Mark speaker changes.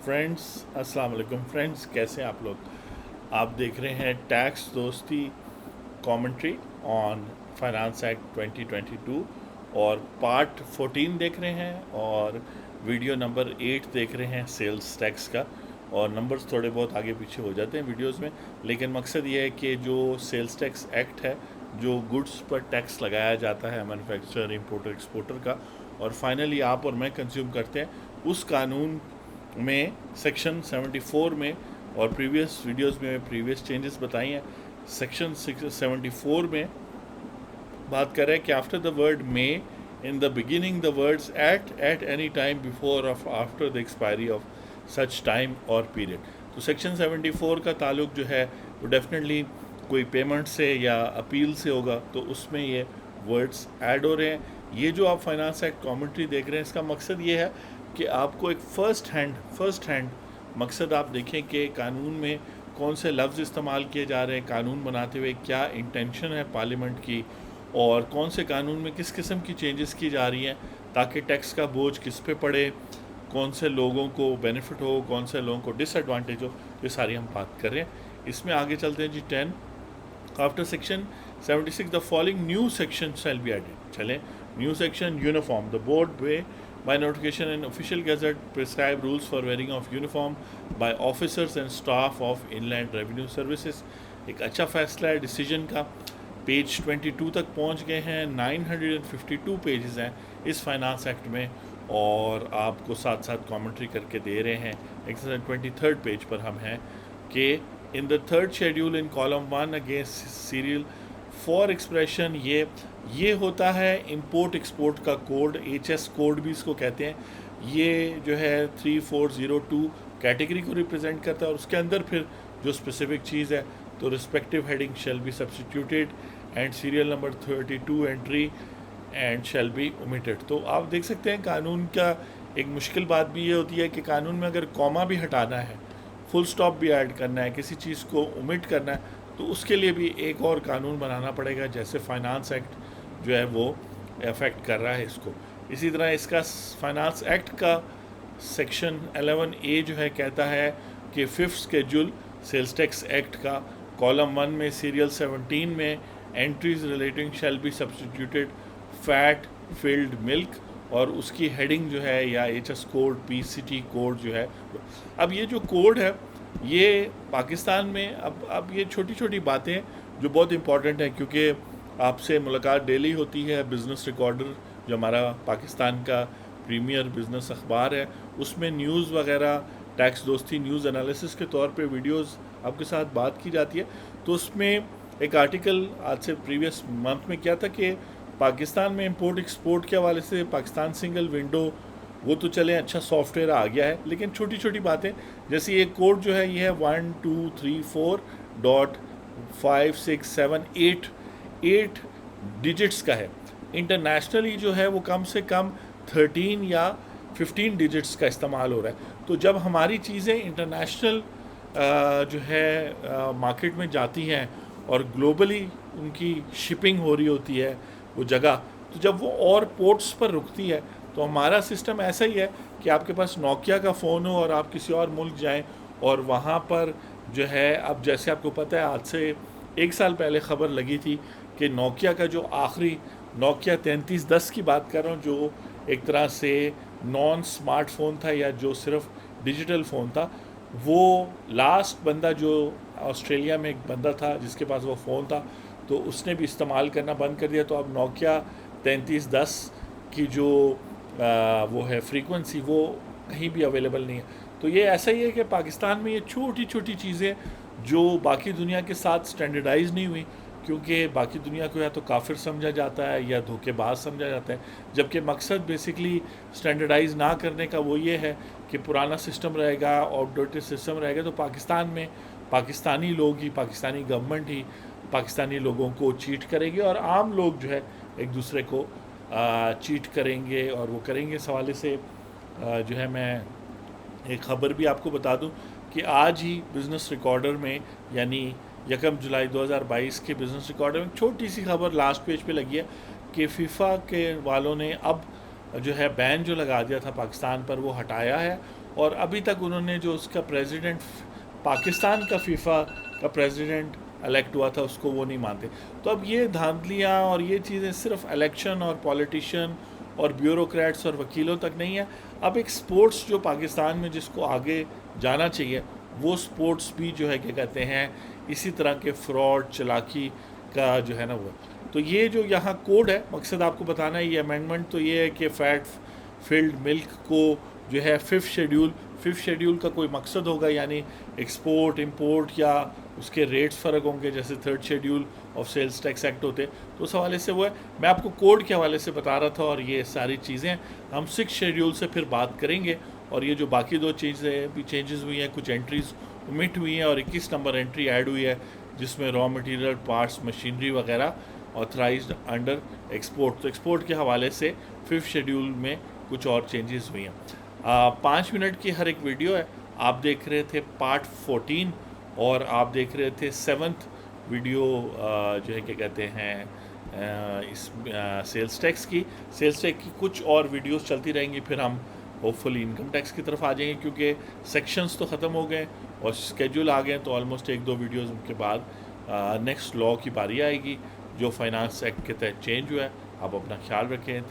Speaker 1: Friends, अस्सलाम वालेकुम friends, कैसे हैं आप लोग। आप देख रहे हैं टैक्स दोस्ती कमेंट्री ऑन फाइनेंस एक्ट 2022 और पार्ट 14 देख रहे हैं और वीडियो नंबर 8 देख रहे हैं सेल्स टैक्स का। और नंबर्स थोड़े बहुत आगे पीछे हो जाते हैं वीडियोस में, लेकिन मकसद ये है कि जो सेल्स टैक्स एक्ट है, जो गुड्स पर टैक्स लगाया जाता है मैन्युफैक्चरर, इंपोर्टर, एक्सपोर्टर का, और फाइनली आप और मैं कंज्यूम करते हैं, उस कानून में सेक्शन 74 में, और प्रीवियस वीडियोस में प्रीवियस चेंजेस बताई हैं। सेक्शन 74 में बात कर रहे हैं कि after the word may in the beginning the words at any time before और after the expiry of such time और पीरियड। तो सेक्शन 74 का ताल्लुक जो है वो डेफिनेटली कोई पेमेंट से या अपील से होगा, तो उसमें ये वर्ड्स ऐड हो रहे हैं। ये जो आप फाइनेंस एक्ट कमेंट्री देख रहे हैं, इसका मकसद ये है कि आपको एक फ़र्स्ट हैंड मकसद आप देखें कि कानून में कौन से लफ्ज़ इस्तेमाल किए जा रहे हैं, कानून बनाते हुए क्या इंटेंशन है पार्लियामेंट की, और कौन से कानून में किस किस्म की चेंजेस की जा रही हैं ताकि टैक्स का बोझ किस पे पड़े, कौन से लोगों को बेनिफिट हो, कौन से लोगों को डिसएडवांटेज हो। ये सारी हम बात कर रहे हैं। इसमें आगे चलते हैं जी। 10 after section 76 the following new section shall be added. चलें, new section uniform the board way by notification in official gazette prescribe rules for wearing of uniform by officers and staff of inland revenue services। एक अच्छा फैसला है decision का। Page 22 तक पहुंच गए हैं। 952 पेजेस हैं इस फाइनेंस एक्ट में, और आपको साथ साथ कमेंट्री करके दे रहे हैं। 23rd पेज पर हम हैं कि in the third schedule in column 1 against serial for expression, ये होता है इंपोर्ट एक्सपोर्ट का कोड, HS कोड भी इसको कहते हैं। ये जो है 3402 कैटेगरी को रिप्रेजेंट करता है, और उसके अंदर फिर जो स्पेसिफिक चीज़ है तो respective heading shell be substituted and serial number 32 entry and shall be omitted. तो आप देख सकते हैं कानून का एक मुश्किल बात भी ये होती है कि कानून में अगर कॉमा भी हटाना है, फुल स्टॉप भी ऐड करना है, किसी चीज़ को ओमिट करना है, तो उसके लिए भी एक और कानून बनाना पड़ेगा, जैसे फाइनेंस एक्ट जो है वो अफेक्ट कर रहा है इसको। इसी तरह इसका फाइनेंस एक्ट का सेक्शन 11A जो है कहता है कि 5th schedule sales tax act का कॉलम 1 में सीरियल 17 में entries relating shall be substituted fat filled milk, और उसकी हेडिंग जो है या HS कोड, PCT कोड जो है। अब ये जो कोड है ये पाकिस्तान में अब ये छोटी छोटी बातें जो बहुत इंपॉर्टेंट है, क्योंकि आपसे मुलाकात डेली होती है। बिज़नेस रिकॉर्डर जो हमारा पाकिस्तान का प्रीमियर बिज़नेस अखबार है, उसमें न्यूज़ वगैरह, टैक्स दोस्ती न्यूज़ एनालिसिस के तौर पे वीडियोस आपके साथ बात की जाती है। तो उसमें एक आर्टिकल आज से प्रीवियस मंथ में क्या था कि पाकिस्तान में इंपोर्ट एक्सपोर्ट के हवाले से पाकिस्तान सिंगल विंडो, वो तो चले अच्छा सॉफ्टवेयर आ गया है, लेकिन छोटी छोटी बातें जैसे ये कोड जो है ये है 1234.5678 8 डिजिट्स का है। इंटरनेशनली जो है वो कम से कम 13 या 15 डिजिट्स का इस्तेमाल हो रहा है। तो जब हमारी चीज़ें इंटरनेशनल जो है मार्केट में जाती हैं और ग्लोबली उनकी शिपिंग हो रही होती है वो जगह, तो जब वो और पोर्ट्स पर रुकती है, तो हमारा सिस्टम ऐसा ही है कि आपके पास नोकिया का फ़ोन हो और आप किसी और मुल्क जाएं और वहाँ पर जो है, अब जैसे आपको पता है आज से 1 साल पहले ख़बर लगी थी कि नोकिया का जो आखिरी नोकिया 3310 की बात कर रहा हूँ, जो एक तरह से नॉन स्मार्टफोन था या जो सिर्फ डिजिटल फ़ोन था, वो लास्ट बंदा जो ऑस्ट्रेलिया में एक बंदा था जिसके पास वो फ़ोन था, तो उसने भी इस्तेमाल करना बंद कर दिया। तो अब नोकिया 3310 की जो वो है फ्रीक्वेंसी वो कहीं भी अवेलेबल नहीं है। तो ये ऐसा ही है कि पाकिस्तान में ये छोटी छोटी चीज़ें जो बाकी दुनिया के साथ स्टैंडर्डाइज नहीं हुई, क्योंकि बाकी दुनिया को या तो काफिर समझा जाता है या धोखेबाज समझा जाता है, जबकि मकसद बेसिकली स्टैंडर्डाइज ना करने का वो ये है कि पुराना सिस्टम रहेगा, आउटडेटेड सिस्टम रहेगा, तो पाकिस्तान में पाकिस्तानी लोग ही, पाकिस्तानी गवर्नमेंट ही पाकिस्तानी लोगों को चीट करेगी और आम लोग जो है एक दूसरे को चीट करेंगे, और वो करेंगे इस हवाले से जो है मैं एक ख़बर भी आपको बता दूं कि आज ही बिज़नेस रिकॉर्डर में, यानी 1 जुलाई 2022 के बिज़नेस रिकॉर्डर में छोटी सी खबर लास्ट पेज पे लगी है कि फीफा के वालों ने अब जो है बैन जो लगा दिया था पाकिस्तान पर वो हटाया है, और अभी तक उन्होंने जो उसका प्रेसिडेंट पाकिस्तान का फीफा का प्रेसिडेंट इलेक्ट हुआ था उसको वो नहीं मानते। तो अब ये धांधलियाँ और ये चीज़ें सिर्फ इलेक्शन और पॉलिटिशियन और ब्यूरोक्रेट्स और वकीलों तक नहीं है। अब एक स्पोर्ट्स जो पाकिस्तान में जिसको आगे जाना चाहिए, वो स्पोर्ट्स भी जो है क्या कहते हैं इसी तरह के फ्रॉड चालाकी का जो है ना वो। तो ये जो यहाँ कोड है, मकसद आपको बताना है, ये अमेंडमेंट तो ये है कि फैट फील्ड मिल्क को जो है फिफ्थ शेड्यूल का कोई मकसद होगा, यानी एक्सपोर्ट इंपोर्ट या उसके रेट्स फ़र्क होंगे जैसे third schedule of sales tax act होते। तो उस हवाले से वो है, मैं आपको कोड के हवाले से बता रहा था। और ये सारी चीज़ें हम 6 शेड्यूल से फिर बात करेंगे। और ये जो बाकी 2 चीज़ें भी चेंजेस हुई हैं, कुछ एंट्रीज ओमिट हुई हैं और 21 नंबर एंट्री ऐड हुई है जिसमें रॉ मटेरियल पार्ट्स मशीनरी वगैरह ऑथराइज्ड अंडर एक्सपोर्ट। तो एक्सपोर्ट के हवाले से 5th शेड्यूल में कुछ और चेंजेस हुई हैं। 5 मिनट की हर एक वीडियो है। आप देख रहे थे पार्ट 14 और आप देख रहे थे 7th वीडियो जो है क्या कहते हैं इस सेल्स टैक्स की कुछ और वीडियोस चलती रहेंगी। फिर हम होपफुली इनकम टैक्स की तरफ आ जाएंगे क्योंकि सेक्शंस तो ख़त्म हो गए और स्केड्यूल आ गए। तो ऑलमोस्ट 1-2 वीडियोस के बाद नेक्स्ट लॉ की बारी आएगी जो फाइनेंस एक्ट के तहत चेंज हुआ है। आप अपना ख्याल रखें।